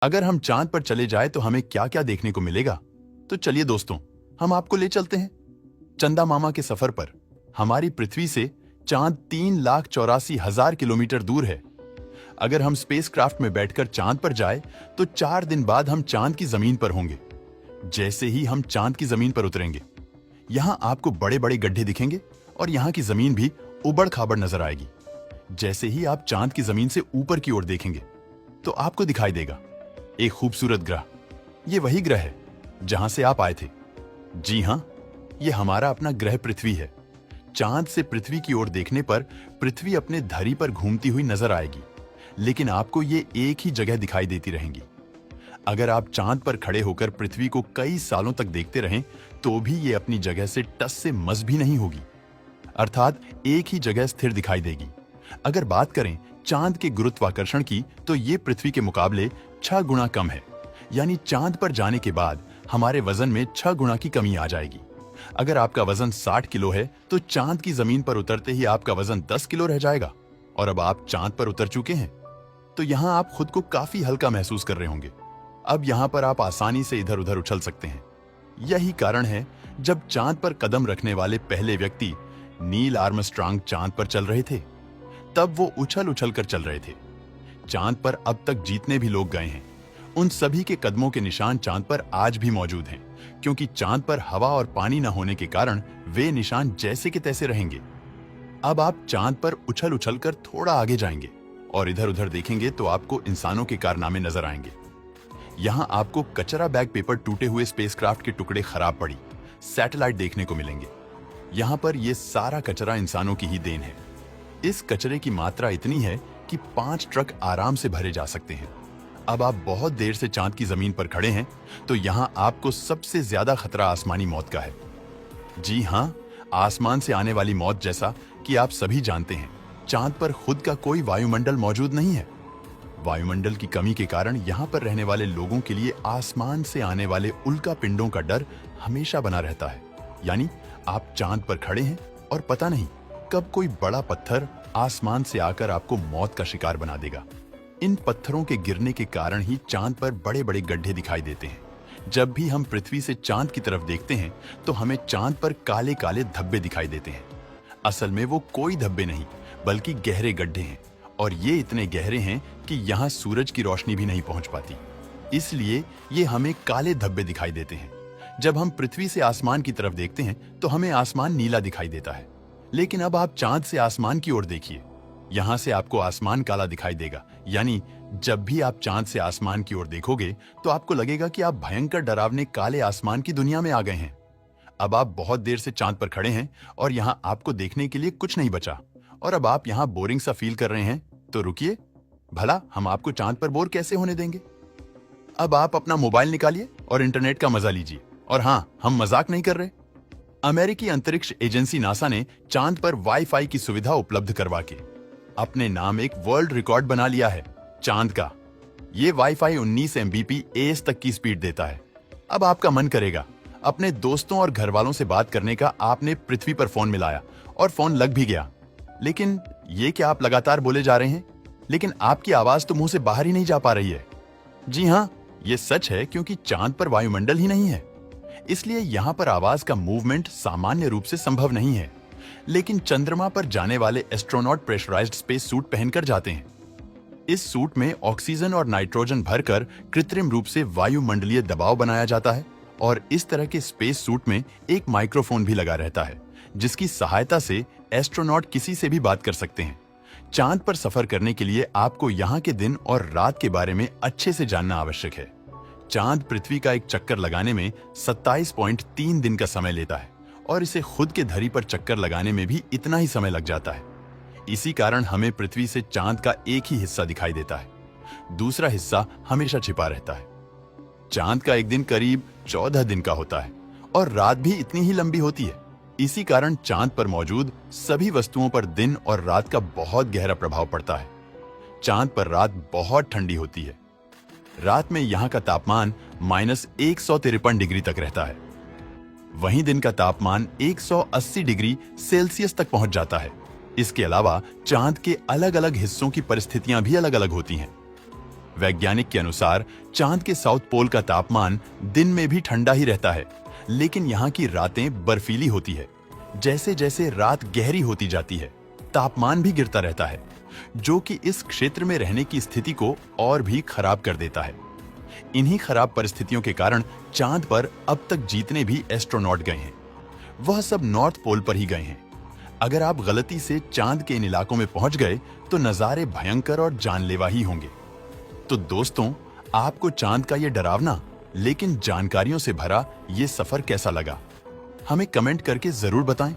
अगर हम चांद पर चले जाए तो हमें क्या क्या देखने को मिलेगा? तो चलिए दोस्तों, हम आपको ले चलते हैं चंदा मामा के सफर पर। हमारी पृथ्वी से चांद 3,84,000 किलोमीटर दूर है। अगर हम स्पेसक्राफ्ट में बैठकर चांद पर जाए तो 4 दिन बाद हम चांद की जमीन पर होंगे। जैसे ही हम चांद की जमीन पर उतरेंगे, यहाँ आपको बड़े बड़े गड्ढे दिखेंगे और यहाँ की जमीन भी उबड़ खाबड़ नजर आएगी। जैसे ही आप चांद की जमीन से ऊपर की ओर देखेंगे तो आपको दिखाई देगा एक खूबसूरत ग्रह। ये वही ग्रह है जहां से आप आए थे। जी हां, ये हमारा अपना ग्रह पृथ्वी है। चांद से पृथ्वी की ओर देखने पर पृथ्वी अपने धरी पर घूमती हुई नजर आएगी, लेकिन आपको ये एक ही जगह दिखाई देती रहेंगी। अगर आप चांद पर खड़े होकर पृथ्वी को कई सालों तक देखते रहें तो भी ये अपनी जगह से टस से मस भी नहीं होगी, अर्थात एक ही जगह स्थिर दिखाई देगी। अगर बात करें चांद के गुरुत्वाकर्षण की तो ये पृथ्वी के मुकाबले 6 गुना कम है, यानी चांद पर जाने के बाद हमारे वजन में 6 गुना की कमी आ जाएगी। अगर आपका वजन 60 किलो है तो चांद की जमीन पर उतरते ही आपका वजन 10 किलो रह जाएगा। और अब आप चांद पर उतर चुके हैं तो यहाँ आप खुद को काफी हल्का महसूस कर रहे होंगे। अब यहाँ पर आप आसानी से इधर उधर उछल सकते हैं। यही कारण है जब चांद पर कदम रखने वाले पहले व्यक्ति नील आर्मस्ट्रांग चांद पर चल रहे थे, तब वो उछल उछल कर चल रहे थे। चांद पर अब तक जितने भी लोग गए हैं, उन सभी के कदमों के निशान चांद पर आज भी मौजूद हैं, क्योंकि चांद पर हवा और पानी न होने के कारण वे निशान जैसे के तैसे रहेंगे। अब आप चांद पर उछल उछल कर थोड़ा आगे जाएंगे और इधर उधर देखेंगे तो आपको इंसानों के कारनामे नजर आएंगे। यहाँ आपको कचरा बैग पेपर, टूटे हुए स्पेसक्राफ्ट के टुकड़े, खराब पड़ी सैटेलाइट देखने को मिलेंगे। यहाँ पर यह सारा कचरा इंसानों की ही देन है। इस कचरे की मात्रा इतनी है कि 5 ट्रक आराम से भरे जा सकते हैं। अब आप बहुत देर से चांद की जमीन पर खड़े हैं तो यहाँ आपको सबसे ज्यादा खतरा आसमानी मौत का है। जी हाँ, आसमान से आने वाली मौत। जैसा कि आप सभी जानते हैं, चांद पर खुद का कोई वायुमंडल मौजूद नहीं है। वायुमंडल की कमी के कारण यहाँ पर रहने वाले लोगों के लिए आसमान से आने वाले उल्का पिंडों का डर हमेशा बना रहता है। यानी आप चांद पर खड़े हैं और पता नहीं कब कोई बड़ा पत्थर आसमान से आकर आपको मौत का शिकार बना देगा। इन पत्थरों के गिरने के कारण ही चांद पर बड़े बड़े गड्ढे दिखाई देते हैं। जब भी हम पृथ्वी से चांद की तरफ देखते हैं तो हमें चांद पर काले काले धब्बे दिखाई देते हैं। असल में वो कोई धब्बे नहीं, बल्कि गहरे गड्ढे हैं, और ये इतने गहरे हैं कि यहाँ सूरज की रोशनी भी नहीं पहुंच पाती। इसलिए ये हमें काले धब्बे दिखाई देते हैं। जब हम पृथ्वी से आसमान की तरफ देखते हैं तो हमें आसमान नीला दिखाई देता है, लेकिन अब आप चांद से आसमान की ओर देखिए, यहां से आपको आसमान काला दिखाई देगा। यानी जब भी आप चांद से आसमान की ओर देखोगे तो आपको लगेगा कि आप भयंकर डरावने काले आसमान की दुनिया में आ गए हैं। अब आप बहुत देर से चांद पर खड़े हैं और यहाँ आपको देखने के लिए कुछ नहीं बचा, और अब आप यहाँ बोरिंग सा फील कर रहे हैं। तो रुकिए, भला हम आपको चांद पर बोर कैसे होने देंगे। अब आप अपना मोबाइल निकालिए और इंटरनेट का मजा लीजिए। और हाँ, हम मजाक नहीं कर रहे। अमेरिकी अंतरिक्ष एजेंसी नासा ने चांद पर वाईफाई की सुविधा उपलब्ध करवा के अपने नाम एक वर्ल्ड रिकॉर्ड बना लिया है चांद का। ये वाईफाई 19 Mbps तक की स्पीड देता है। अब आपका मन करेगा अपने दोस्तों और घर वालों से बात करने का। आपने पृथ्वी पर फोन मिलाया और फोन लग भी गया, लेकिन ये क्या आप लगातार बोले जा रहे हैं, लेकिन आपकी आवाज तो मुंह से बाहर ही नहीं जा पा रही है। जी हाँ, ये सच है, क्योंकि चांद पर वायुमंडल ही नहीं है, इसलिए यहाँ पर आवाज का मूवमेंट सामान्य रूप से संभव नहीं है। लेकिन चंद्रमा पर जाने वाले एस्ट्रोनॉट प्रेशराइज्ड स्पेस सूट पहनकर जाते हैं। इस सूट में ऑक्सीजन और नाइट्रोजन भरकर कृत्रिम रूप से वायुमंडलीय दबाव बनाया जाता है, और इस तरह के स्पेस सूट में एक माइक्रोफोन भी लगा रहता है, जिसकी सहायता से एस्ट्रोनॉट किसी से भी बात कर सकते हैं। चांद पर सफर करने के लिए आपको यहाँ के दिन और रात के बारे में अच्छे से जानना आवश्यक है। चांद पृथ्वी का एक चक्कर लगाने में 27.3 दिन का समय लेता है, और इसे खुद के धरी पर चक्कर लगाने में भी इतना ही समय लग जाता है। इसी कारण हमें पृथ्वी से चांद का एक ही हिस्सा दिखाई देता है, दूसरा हिस्सा हमेशा छिपा रहता है। चांद का एक दिन करीब 14 दिन का होता है, और रात भी इतनी ही लंबी होती है। इसी कारण चांद पर मौजूद सभी वस्तुओं पर दिन और रात का बहुत गहरा प्रभाव पड़ता है। चांद पर रात बहुत ठंडी होती है। रात में यहाँ का तापमान -153 डिग्री तक रहता है। वहीं दिन का तापमान 180 डिग्री सेल्सियस तक पहुंच जाता है। इसके अलावा चांद के अलग अलग हिस्सों की परिस्थितियां भी अलग अलग होती हैं। वैज्ञानिक के अनुसार चांद के साउथ पोल का तापमान दिन में भी ठंडा ही रहता है, लेकिन यहाँ की रातें बर्फीली होती है। जैसे जैसे रात गहरी होती जाती है, तापमान भी गिरता रहता है, जो कि इस क्षेत्र में रहने की स्थिति को और भी खराब कर देता है। इन्हीं खराब परिस्थितियों के कारण चांद पर अब तक जितने भी एस्ट्रोनॉट गए हैं, वह सब नॉर्थ पोल पर ही गए हैं। अगर आप गलती से चांद के इन इलाकों में पहुंच गए तो नजारे भयंकर और जानलेवा ही होंगे। तो दोस्तों, आपको चांद का ये डरावना लेकिन जानकारियों से भरा ये सफर कैसा लगा? हमें कमेंट करके जरूर बताएं।